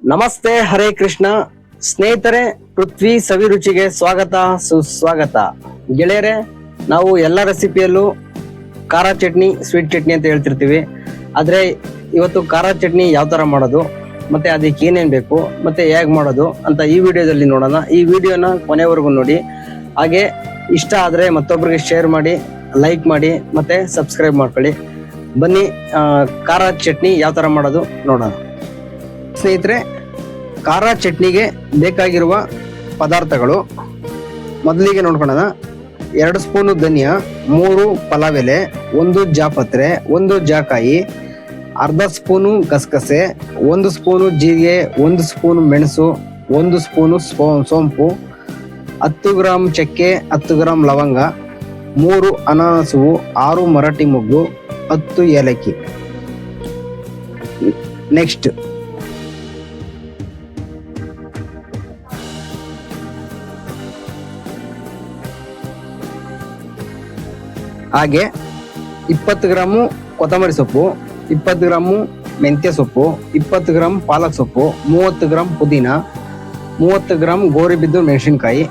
ನಮಸ್ತೆ, ಹರೇ ಕೃಷ್ಣ ಸ್ನೇಹಿತರೆ. ಪೃಥ್ವಿ ಸವಿರುಚಿಗೆ ಸ್ವಾಗತ, ಸುಸ್ವಾಗತ. ಗೆಳೆಯರೆ, ನಾವು ಎಲ್ಲ ರೆಸಿಪಿಯಲ್ಲೂ ಖಾರ ಚಟ್ನಿ, ಸ್ವೀಟ್ ಚಟ್ನಿ ಅಂತ ಹೇಳ್ತಿರ್ತೀವಿ. ಆದ್ರೆ ಇವತ್ತು ಖಾರ ಚಟ್ನಿ ಯಾವ ತರ ಮಾಡೋದು, ಮತ್ತೆ ಅದಕ್ಕೆ ಏನೇನ್ ಬೇಕು, ಮತ್ತೆ ಹೇಗ್ ಮಾಡೋದು ಅಂತ ಈ ವಿಡಿಯೋದಲ್ಲಿ ನೋಡೋಣ. ಈ ವಿಡಿಯೋನ ಕೊನೆವರೆಗೂ ನೋಡಿ. ಹಾಗೆ ಇಷ್ಟ ಆದ್ರೆ ಮತ್ತೊಬ್ಬರಿಗೆ ಶೇರ್ ಮಾಡಿ, ಲೈಕ್ ಮಾಡಿ, ಮತ್ತೆ ಸಬ್ಸ್ಕ್ರೈಬ್ ಮಾಡ್ಕೊಳ್ಳಿ. ಬನ್ನಿ, ಖಾರ ಚಟ್ನಿ ಯಾವ ತರ ಮಾಡೋದು ನೋಡೋಣ. ಸ್ನೇಹಿತರೆ, ಖಾರ ಚಟ್ನಿಗೆ ಬೇಕಾಗಿರುವ ಪದಾರ್ಥಗಳು ಮೊದಲಿಗೆ ನೋಡ್ಕೊಳ್ಳೋಣ. 2 ಸ್ಪೂನು ಧನಿಯಾ, 3 ಪಲಾವ್ ಎಲೆ, 1 ಜಾಪತ್ರೆ, 1 ಜಾಕಾಯಿ, ಅರ್ಧ ಸ್ಪೂನು ಗಸಗಸೆ, 1 ಸ್ಪೂನು ಜೀರಿಗೆ, 1 ಸ್ಪೂನು ಮೆಣಸು, 1 ಸ್ಪೂನು ಸೋಂಪು, 10 ಗ್ರಾಂ ಚಕ್ಕೆ, 10 ಗ್ರಾಂ ಲವಂಗ, 3 ಅನಾನಸು, 6 ಮರಾಠಿ ಮೊಗ್ಗು, 10 ಏಲಕ್ಕಿ. ನೆಕ್ಸ್ಟ್ ಹಾಗೆ 20 ಗ್ರಾಮು ಕೊತ್ತಂಬರಿ ಸೊಪ್ಪು, 20 ಗ್ರಾಮು ಮೆಂತ್ಯ ಸೊಪ್ಪು, 20 ಗ್ರಾಮ್ ಪಾಲಕ್ ಸೊಪ್ಪು, 30 ಗ್ರಾಂ ಪುದೀನ, 30 ಗ್ರಾಂ ಗೋರಿಬಿದ್ದು ಮೆಣಸಿನ್ಕಾಯಿ,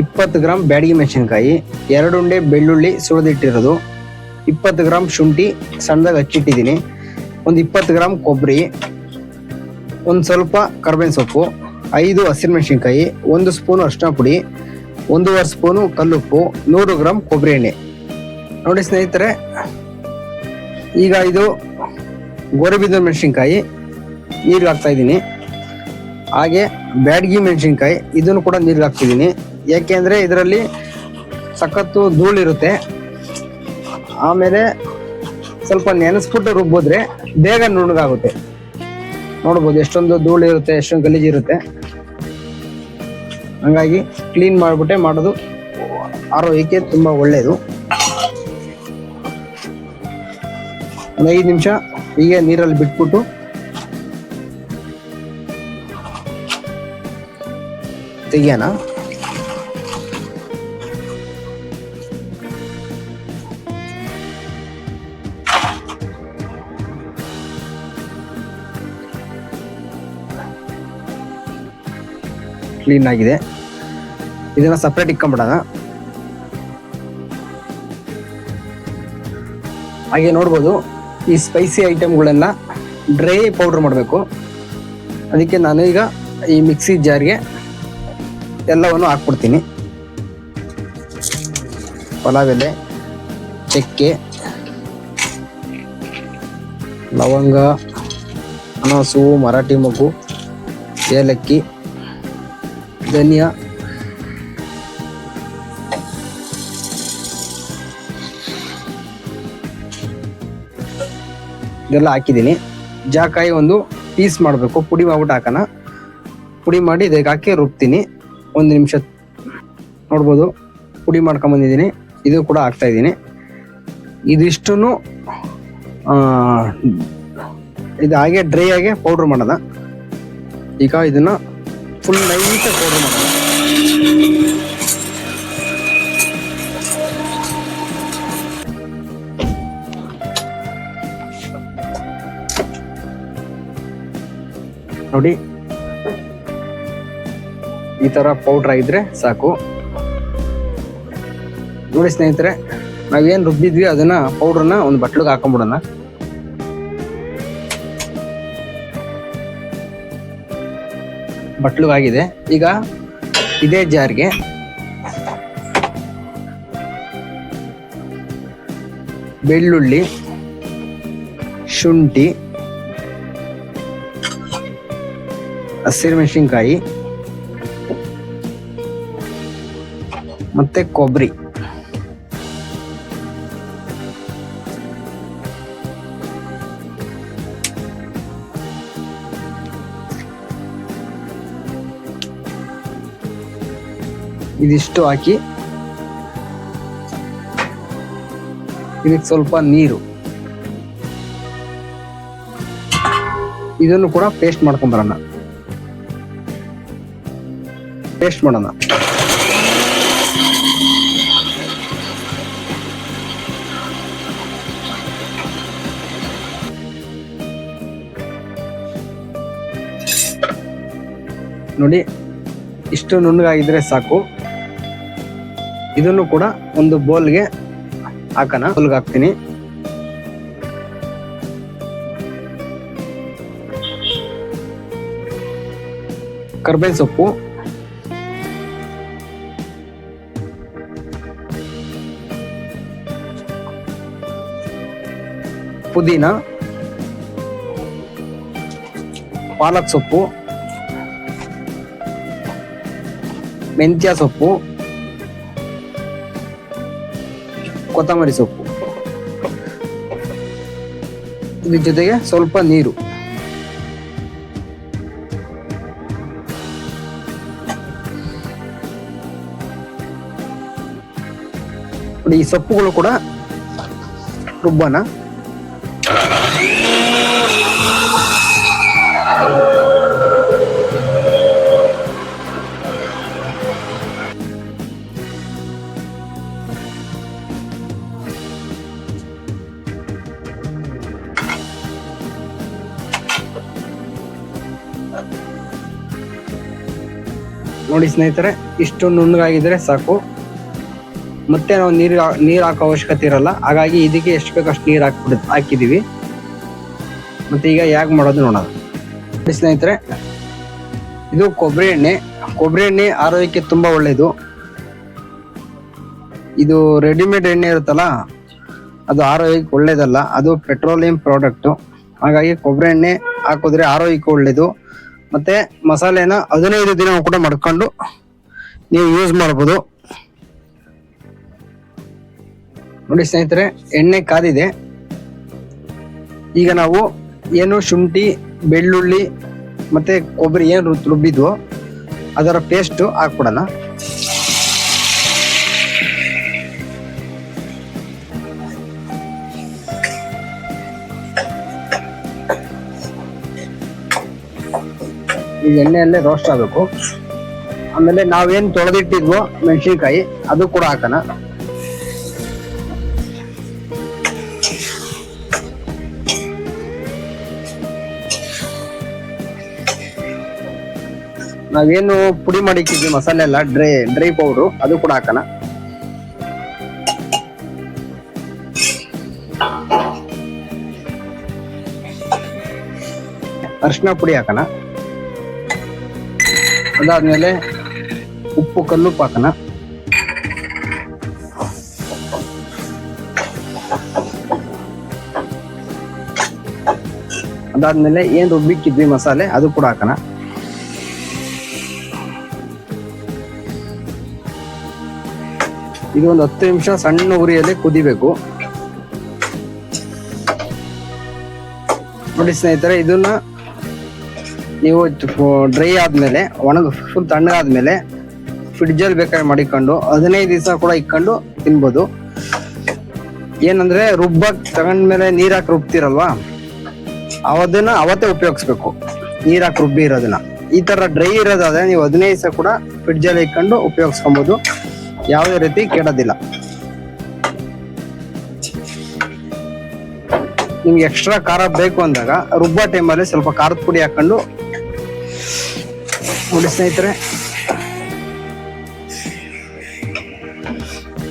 20 ಗ್ರಾಂ ಬ್ಯಾಡಗಿ ಮೆಣಸಿನ್ಕಾಯಿ, 2 ಉಂಡೆ ಬೆಳ್ಳುಳ್ಳಿ ಸುಳಿದಿಟ್ಟಿರೋದು, 20 ಗ್ರಾಂ ಶುಂಠಿ ಸಣ್ಣದಾಗಿ ಹಚ್ಚಿಟ್ಟಿದ್ದೀನಿ, ಒಂದು 20 ಗ್ರಾಂ ಕೊಬ್ಬರಿ, ಒಂದು ಸ್ವಲ್ಪ ಕರ್ಬೇವಿನ ಸೊಪ್ಪು, 5 ಹಸಿರುಮೆಣಸಿನ್ಕಾಯಿ, 1 ಸ್ಪೂನು ಅರಿಶಿನ ಪುಡಿ, 1.5 ಸ್ಪೂನು ಕಲ್ಲುಪ್ಪು, 100 ಗ್ರಾಂ ಕೊಬ್ಬರಿ ಎಣ್ಣೆ. ನೋಡಿ ಸ್ನೇಹಿತರೆ, ಈಗ ಇದು ಗೋರಿಬಿದ್ದು ಮೆಣಸಿನ್ಕಾಯಿ ನೀರಿಗೆ ಹಾಕ್ತಾ ಇದ್ದೀನಿ. ಹಾಗೆ ಬ್ಯಾಡಗಿ ಮೆಣಸಿನ್ಕಾಯಿ ಇದನ್ನು ಕೂಡ ನೀರಿಗೆ ಹಾಕ್ತಿದ್ದೀನಿ. ಯಾಕೆಂದ್ರೆ ಇದರಲ್ಲಿ ಸಖತ್ತು ಧೂಳಿರುತ್ತೆ. ಆಮೇಲೆ ಸ್ವಲ್ಪ ನೆನೆಸ್ಬಿಟ್ಟು ರುಬ್ಬಿದ್ರೆ ಬೇಗ ನುಣ್ಣಗಾಗುತ್ತೆ. ನೋಡ್ಬೋದು ಎಷ್ಟೊಂದು ಧೂಳು ಇರುತ್ತೆ, ಎಷ್ಟೊಂದು ಗಲೀಜಿರುತ್ತೆ. ಹಂಗಾಗಿ ಕ್ಲೀನ್ ಮಾಡಿಬಿಟ್ಟೆ ಮಾಡೋದು ಆರೋಗ್ಯಕ್ಕೆ ತುಂಬಾ ಒಳ್ಳೆಯದು. ಒಂದು 5 ನಿಮಿಷ ಹೀಗೆ ನೀರಲ್ಲಿ ಬಿಟ್ಬಿಟ್ಟು ತೆಗಿಯೋಣ. ಕ್ಲೀನ್ ಆಗಿದೆ. ಇದನ್ನ ಸಪ್ರೇಟ್ ಇಟ್ಕೊಂಡ್ಬಿಡೋಣ. ಹಾಗೆ ನೋಡ್ಬೋದು, ಈ ಸ್ಪೈಸಿ ಐಟಮ್ಗಳೆಲ್ಲ ಡ್ರೈ ಪೌಡರ್ ಮಾಡಬೇಕು. ಅದಕ್ಕೆ ನಾನು ಈಗ ಈ ಮಿಕ್ಸಿ ಜಾರ್ಗೆ ಎಲ್ಲವನ್ನು ಹಾಕ್ಬಿಡ್ತೀನಿ. ಪಲಾವ್ ಎಲೆ, ಚಕ್ಕೆ, ಲವಂಗ, ಅನಾಸು, ಮರಾಠಿ ಮೊಗ್ಗು, ಏಲಕ್ಕಿ, ಧನಿಯಾ, ಇದೆಲ್ಲ ಹಾಕಿದ್ದೀನಿ. ಜಾಕಾಯಿ ಒಂದು ಪೀಸ್ ಮಾಡಬೇಕು, ಪುಡಿ ಮಾಡ್ಬಿಟ್ಟು ಹಾಕೋಣ. ಪುಡಿ ಮಾಡಿ ಇದಕ್ಕೆ ಹಾಕಿ ರುಬ್ತೀನಿ. 1 ನಿಮಿಷ. ನೋಡ್ಬೋದು, ಪುಡಿ ಮಾಡ್ಕೊಂಬಂದಿದ್ದೀನಿ. ಇದು ಕೂಡ ಹಾಕ್ತಾ ಇದ್ದೀನಿ. ಇದಿಷ್ಟು ಇದು ಹಾಗೆ ಡ್ರೈ ಆಗಿ ಪೌಡ್ರ್ ಮಾಡೋಣ. ಈಗ ಇದನ್ನ ಫುಲ್ ನೈಟಾಗಿ ಪೌಡ್ರ್ ಮಾಡೋಣ. ನೋಡಿ, ಈ ತರ ಪೌಡ್ರ್ ಆಗಿದ್ರೆ ಸಾಕು. ನೋಡಿ ಸ್ನೇಹಿತರೆ, ನಾವೇನ್ ರುಬ್ಬಿದ್ವಿ ಅದನ್ನ ಪೌಡ್ರನ್ನ ಒಂದು ಬಟ್ಲಿಗೆ ಹಾಕೊಂಡ್ಬಿಡೋಣ. ಬಟ್ಲಿಗಾಗಿದೆ. ಈಗ ಇದೇ ಜಾರ್ಗೆ ಬೆಳ್ಳುಳ್ಳಿ, ಶುಂಠಿ, ಹಸಿರುಮೆಣಸಿನ್ಕಾಯಿ ಮತ್ತೆ ಕೊಬ್ಬರಿ, ಇದಿಷ್ಟು ಹಾಕಿ ಇದಕ್ಕೆ ಸ್ವಲ್ಪ ನೀರು, ಇದನ್ನು ಕೂಡ ಪೇಸ್ಟ್ ಮಾಡ್ಕೊಂಡ್ಬರೋಣ. ಪೇಸ್ಟ್ ಮಾಡೋಣ. ನೋಡಿ, ಇಷ್ಟು ನುಣ್ಣಗಾಗಿದ್ರೆ ಸಾಕು. ಇದನ್ನು ಕೂಡ ಒಂದು ಬೌಲ್ಗೆ ಹಾಕೋಣ. ಬೌಲ್ಗೆ ಹಾಕ್ತೀನಿ. ಕರ್ಬೇವಿನ ಸೊಪ್ಪು, ಪುದೀನ, ಪಾಲಕ್ ಸೊಪ್ಪು, ಮೆಂತ್ಯ ಸೊಪ್ಪು, ಕೊತ್ತಂಬರಿ ಸೊಪ್ಪು, ಇದ್ರ ಜೊತೆಗೆ ಸ್ವಲ್ಪ ನೀರು. ಈ ಸೊಪ್ಪುಗಳು ಕೂಡ ರುಬ್ಬನ. ನೋಡಿ ಸ್ನೇಹಿತರೆ, ಇಷ್ಟು ನುಣ್ಣಗಾಗಿದ್ರೆ ಸಾಕು. ಮತ್ತೆ ನಾವು ನೀರು ಹಾಕೋ ಅವಶ್ಯಕತೆ ಇರಲ್ಲ. ಹಾಗಾಗಿ ಇದಕ್ಕೆ ಎಷ್ಟು ಬೇಕು ಅಷ್ಟು ನೀರು ಹಾಕಿದೀವಿ. ಮತ್ತೆ ಈಗ ಹೇಗೆ ಮಾಡೋದು ನೋಡೋಣ. ನೋಡಿ ಸ್ನೇಹಿತರೆ, ಇದು ಕೊಬ್ಬರಿ ಎಣ್ಣೆ. ಕೊಬ್ಬರಿ ಎಣ್ಣೆ ಆರೋಗ್ಯಕ್ಕೆ ತುಂಬಾ ಒಳ್ಳೇದು. ಇದು ರೆಡಿಮೇಡ್ ಎಣ್ಣೆ ಇರುತ್ತಲ್ಲ, ಅದು ಆರೋಗ್ಯಕ್ಕೆ ಒಳ್ಳೇದಲ್ಲ. ಅದು ಪೆಟ್ರೋಲಿಯಂ ಪ್ರಾಡಕ್ಟ್. ಹಾಗಾಗಿ ಕೊಬ್ಬರಿ ಎಣ್ಣೆ ಹಾಕಿದ್ರೆ ಆರೋಗ್ಯಕ್ಕೆ ಒಳ್ಳೇದು. ಮತ್ತೆ ಮಸಾಲೆನ 15 ದಿನ ಕೂಡ ಮಾಡ್ಕೊಂಡು ನೀವು ಯೂಸ್ ಮಾಡ್ಬೋದು. ನೋಡಿ ಸ್ನೇಹಿತರೆ, ಎಣ್ಣೆ ಕಾದಿದೆ. ಈಗ ನಾವು ಏನು ಶುಂಠಿ, ಬೆಳ್ಳುಳ್ಳಿ ಮತ್ತೆ ಕೊಬ್ಬರಿ ಏನು ರುಬ್ಬಿದ್ವೋ ಅದರ ಪೇಸ್ಟ್ ಹಾಕ್ಬಿಡೋಣ. ಈ ಎಣ್ಣೆಯಲ್ಲೇ ರೋಸ್ಟ್ ಆಗಬೇಕು. ಆಮೇಲೆ ನಾವೇನು ತೊಳೆದಿಟ್ಟಿದ್ವೋ ಮೆಣಸಿನ್ಕಾಯಿ ಅದು ಕೂಡ ಹಾಕೋಣ. ನಾವೇನು ಪುಡಿ ಮಾಡಿಕ್ಕಿದ್ವಿ ಮಸಾಲೆ ಎಲ್ಲ, ಡ್ರೈ ಪೌಡ್ರು ಅದು ಕೂಡ ಹಾಕೋಣ. ಅರಿಶಿನ ಪುಡಿ ಹಾಕೋಣ. ಅದಾದ್ಮೇಲೆ ಉಪ್ಪು, ಕಲ್ಲುಪ್ಪು ಹಾಕೋಣ. ಅದಾದ್ಮೇಲೆ ಏನ್ ರುಬ್ಬಿಕ್ಕಿದ್ವಿ ಮಸಾಲೆ ಅದು ಕೂಡ ಹಾಕೋಣ. ಇದು ಒಂದು 10 ನಿಮಿಷ ಸಣ್ಣ ಉರಿಯಲ್ಲಿ ಕುದಿಬೇಕು. ನೋಡಿ ಸ್ನೇಹಿತರೆ, ಇದನ್ನ ನೀವು ಡ್ರೈ ಆದ್ಮೇಲೆ, ಫುಲ್ ತಣ್ಣಗಾದ್ಮೇಲೆ ಫ್ರಿಡ್ಜಲ್ಲಿ ಬೇಕಾದ್ರೆ ಮಾಡಿಕೊಂಡು 15 ದಿವಸ ಕೂಡ ಇಟ್ಕೊಂಡು ತಿನ್ಬೋದು. ಏನಂದ್ರೆ ರುಬ್ಬಕ್ ತಗೊಂಡ್ಮೇಲೆ ನೀರಾಕಿ ರುಬ್ತಿರಲ್ವಾ, ಅದನ್ನ ಅವತ್ತೇ ಉಪಯೋಗಿಸ್ಬೇಕು. ನೀರಾಕಿ ರುಬ್ಬಿ ಇರೋದನ್ನ. ಈ ತರ ಡ್ರೈ ಇರೋದಾದ್ರೆ ನೀವು 15 ದಿವಸ ಕೂಡ ಫ್ರಿಡ್ಜಲ್ಲಿ ಇಟ್ಕೊಂಡು ಉಪಯೋಗಿಸ್ಕೊಬಹುದು. ಯಾವುದೇ ರೀತಿ ಕೆಡೋದಿಲ್ಲ. ನಿಮ್ಗೆ ಎಕ್ಸ್ಟ್ರಾ ಖಾರ ಬೇಕು ಅಂದಾಗ ರುಬ್ಬೋ ಟೈಮಲ್ಲಿ ಸ್ವಲ್ಪ ಖಾರದ ಪುಡಿ ಹಾಕೊಂಡು ನೋಡಿ ಸ್ನೇಹಿತರೆ,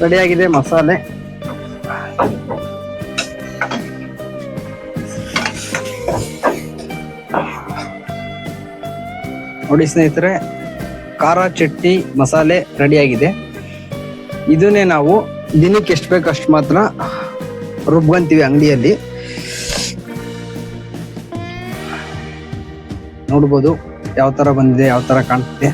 ರೆಡಿಯಾಗಿದೆ ಮಸಾಲೆ. ನೋಡಿ ಸ್ನೇಹಿತರೆ, ಖಾರ ಚಟ್ನಿ ಮಸಾಲೆ ರೆಡಿಯಾಗಿದೆ. ಇದನ್ನೇ ನಾವು ದಿನಕ್ಕೆ ಎಷ್ಟು ಬೇಕು ಅಷ್ಟು ಮಾತ್ರ ರುಬ್ಕೊಂತೀವಿ ಅಂಗಡಿಯಲ್ಲಿ. ನೋಡ್ಬೋದು ಯಾವ ತರ ಬಂದಿದೆ, ಯಾವ ತರ ಕಾಣ್ತಿದೆ.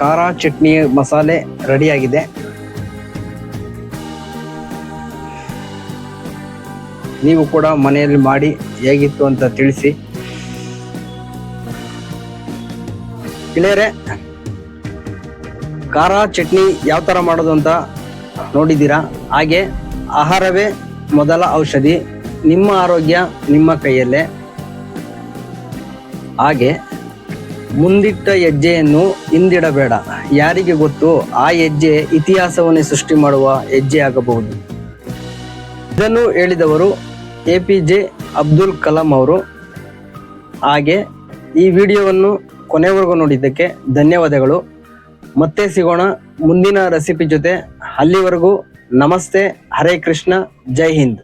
ಖಾರ ಚಟ್ನಿ ಮಸಾಲೆ ರೆಡಿಯಾಗಿದೆ. ನೀವು ಕೂಡ ಮನೆಯಲ್ಲಿ ಮಾಡಿ ಹೇಗಿತ್ತು ಅಂತ ತಿಳಿಸಿ. ಗೆಳೆಯರೆ, ಖಾರ ಚಟ್ನಿ ಯಾವ ತರ ಮಾಡೋದು ಅಂತ ನೋಡಿದ್ದೀರಾ. ಹಾಗೆ ಆಹಾರವೇ ಮೊದಲ ಔಷಧಿ. ನಿಮ್ಮ ಆರೋಗ್ಯ ನಿಮ್ಮ ಕೈಯಲ್ಲೇ. ಹಾಗೆ ಮುಂದಿಟ್ಟ ಹೆಜ್ಜೆಯನ್ನು ಹಿಂದಿಡಬೇಡ. ಯಾರಿಗೆ ಗೊತ್ತು, ಆ ಹೆಜ್ಜೆ ಇತಿಹಾಸವನ್ನೇ ಸೃಷ್ಟಿ ಮಾಡುವ ಹೆಜ್ಜೆ ಆಗಬಹುದು. ಇದನ್ನು ಹೇಳಿದವರು APJ ಅಬ್ದುಲ್ ಕಲಾಂ ಅವರು. ಹಾಗೆ ಈ ವಿಡಿಯೋವನ್ನು ಕೊನೆವರೆಗೂ ನೋಡಿದ್ದಕ್ಕೆ ಧನ್ಯವಾದಗಳು. ಮತ್ತೆ ಸಿಗೋಣ ಮುಂದಿನ ರೆಸಿಪಿ ಜೊತೆ. ಅಲ್ಲಿವರೆಗೂ ನಮಸ್ತೆ, ಹರೇ ಕೃಷ್ಣ, ಜೈ ಹಿಂದ್.